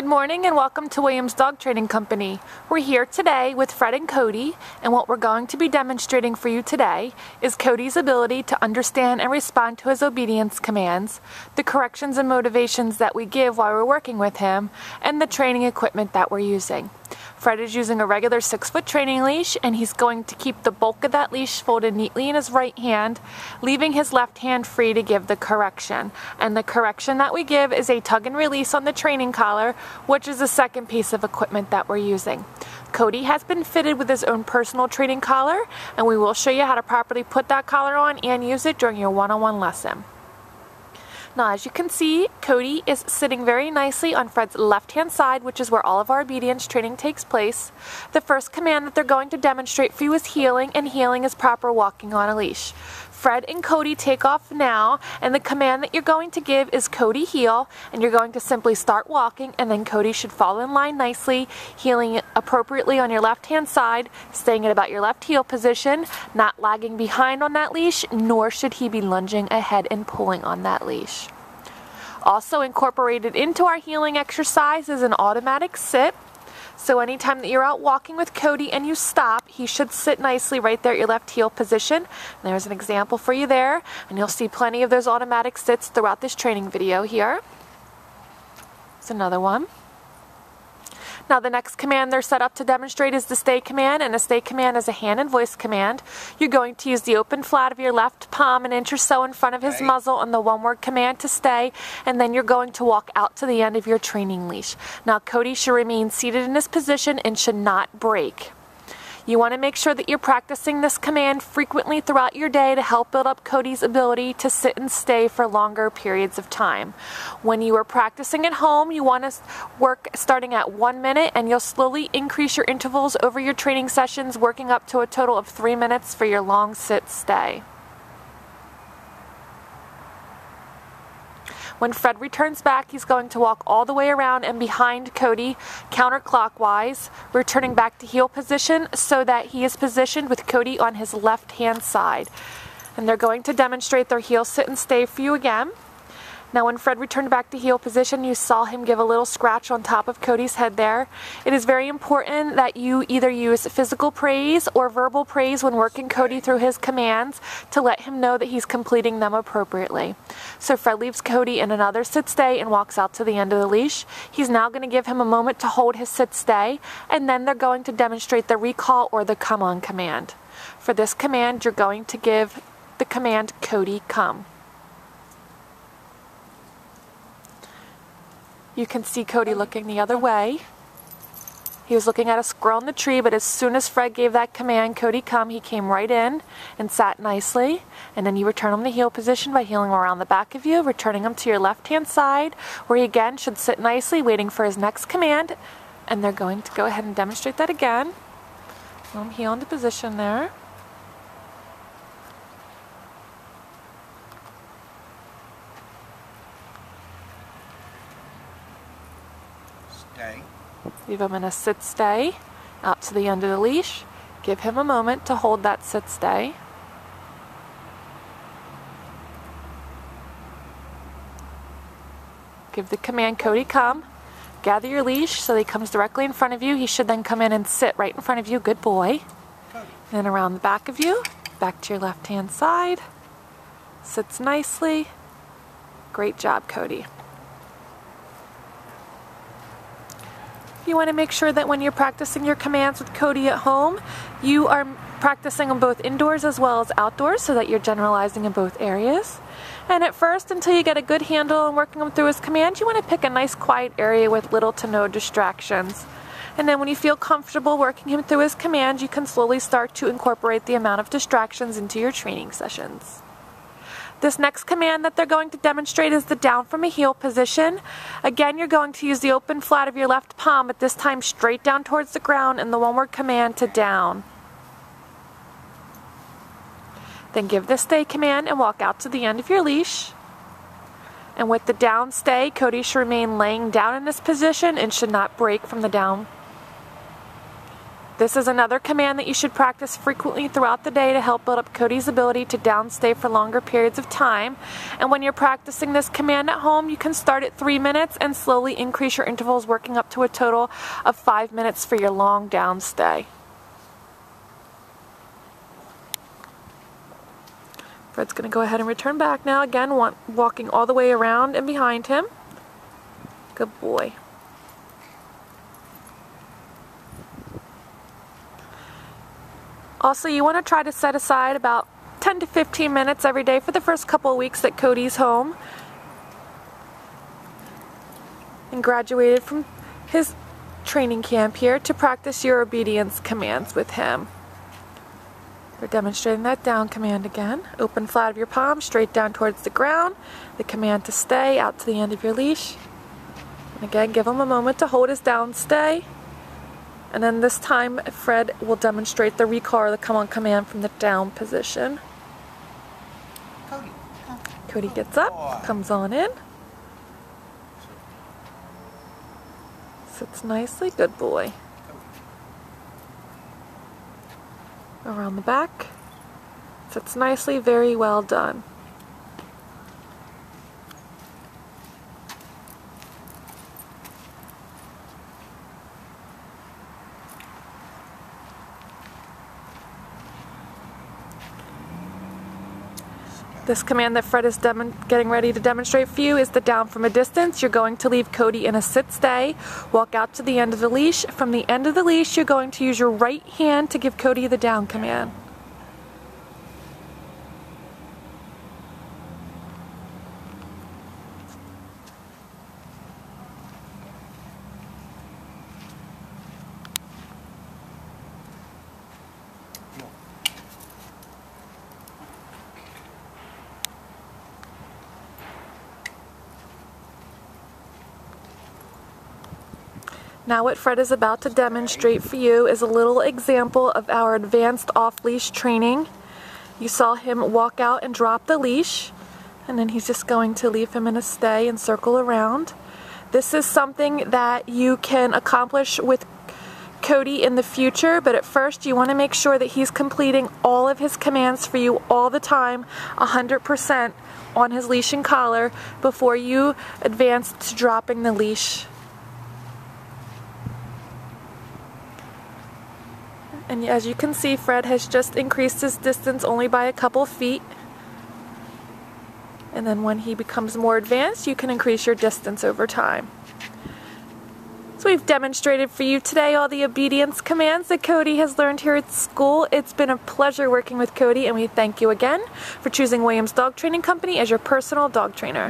Good morning and welcome to Williams Dog Training Company. We're here today with Fred and Cody, and what we're going to be demonstrating for you today is Cody's ability to understand and respond to his obedience commands, the corrections and motivations that we give while we're working with him, and the training equipment that we're using. Fred is using a regular 6-foot training leash, and he's going to keep the bulk of that leash folded neatly in his right hand, leaving his left hand free to give the correction. And the correction that we give is a tug and release on the training collar, which is the second piece of equipment that we're using. Cody has been fitted with his own personal training collar, and we will show you how to properly put that collar on and use it during your one-on-one lesson. Now, as you can see, Cody is sitting very nicely on Fred's left-hand side, which is where all of our obedience training takes place. The first command that they're going to demonstrate for you is heeling, and heeling is proper walking on a leash. Fred and Cody take off now, and the command that you're going to give is Cody heel, and you're going to simply start walking, and then Cody should fall in line nicely, heeling appropriately on your left-hand side, staying at about your left heel position, not lagging behind on that leash, nor should he be lunging ahead and pulling on that leash. Also incorporated into our heeling exercise is an automatic sit. So anytime that you're out walking with Cody and you stop, he should sit nicely right there at your left heel position. And there's an example for you there, and you'll see plenty of those automatic sits throughout this training video here. It's another one. Now the next command they're set up to demonstrate is the stay command, and the stay command is a hand and voice command. You're going to use the open flat of your left palm an inch or so in front of his muzzle on the one-word command to stay, and then you're going to walk out to the end of your training leash. Now Cody should remain seated in his position and should not break. You want to make sure that you're practicing this command frequently throughout your day to help build up Cody's ability to sit and stay for longer periods of time. When you are practicing at home, you want to work starting at 1 minute, and you'll slowly increase your intervals over your training sessions, working up to a total of 3 minutes for your long sit stay. When Fred returns back, he's going to walk all the way around and behind Cody counterclockwise, returning back to heel position so that he is positioned with Cody on his left-hand side. And they're going to demonstrate their heel sit and stay for you again. Now when Fred returned back to heel position, you saw him give a little scratch on top of Cody's head there. It is very important that you either use physical praise or verbal praise when working Cody through his commands to let him know that he's completing them appropriately. So Fred leaves Cody in another sit stay and walks out to the end of the leash. He's now going to give him a moment to hold his sit stay, and then they're going to demonstrate the recall or the come on command. For this command, you're going to give the command Cody come. You can see Cody looking the other way. He was looking at a squirrel in the tree, but as soon as Fred gave that command, Cody come, he came right in and sat nicely. And then you return him to heel position by heeling around the back of you, returning him to your left-hand side, where he again should sit nicely, waiting for his next command. And they're going to go ahead and demonstrate that again. Let him heel into position there. Stay. Leave him in a sit stay out to the end of the leash. Give him a moment to hold that sit stay. Give the command Cody come. Gather your leash so that he comes directly in front of you. He should then come in and sit right in front of you. Good boy. Then around the back of you, back to your left hand side. Sits nicely. Great job, Cody. You want to make sure that when you're practicing your commands with Cody at home, you are practicing them both indoors as well as outdoors so that you're generalizing in both areas. And at first, until you get a good handle on working him through his commands, you want to pick a nice quiet area with little to no distractions. And then when you feel comfortable working him through his commands, you can slowly start to incorporate the amount of distractions into your training sessions. This next command that they're going to demonstrate is the down from a heel position. Again, you're going to use the open flat of your left palm, but this time straight down towards the ground, and the one-word command to down. Then give the stay command and walk out to the end of your leash. And with the down stay, Cody should remain laying down in this position and should not break from the down. This is another command that you should practice frequently throughout the day to help build up Cody's ability to downstay for longer periods of time. And when you're practicing this command at home, you can start at 3 minutes and slowly increase your intervals, working up to a total of 5 minutes for your long downstay. Fred's going to go ahead and return back now, again walking all the way around and behind him. Good boy. Also, you want to try to set aside about 10 to 15 minutes every day for the first couple of weeks that Cody's home and graduated from his training camp here to practice your obedience commands with him. We're demonstrating that down command again. Open flat of your palm, straight down towards the ground. The command to stay out to the end of your leash. And again, give him a moment to hold his down stay. And then this time, Fred will demonstrate the recall or the come on command from the down position. Cody gets up, comes on in. Sits nicely, good boy. Around the back. Sits nicely, very well done. This command that Fred is getting ready to demonstrate for you is the down from a distance. You're going to leave Cody in a sit-stay, walk out to the end of the leash. From the end of the leash, you're going to use your right hand to give Cody the down command. Now what Fred is about to demonstrate for you is a little example of our advanced off-leash training. You saw him walk out and drop the leash, and then he's just going to leave him in a stay and circle around. This is something that you can accomplish with Cody in the future, but at first you want to make sure that he's completing all of his commands for you all the time, 100% on his leash and collar before you advance to dropping the leash. And as you can see, Fred has just increased his distance only by a couple feet. And then when he becomes more advanced, you can increase your distance over time. So we've demonstrated for you today all the obedience commands that Cody has learned here at school. It's been a pleasure working with Cody, and we thank you again for choosing Williams Dog Training Company as your personal dog trainer.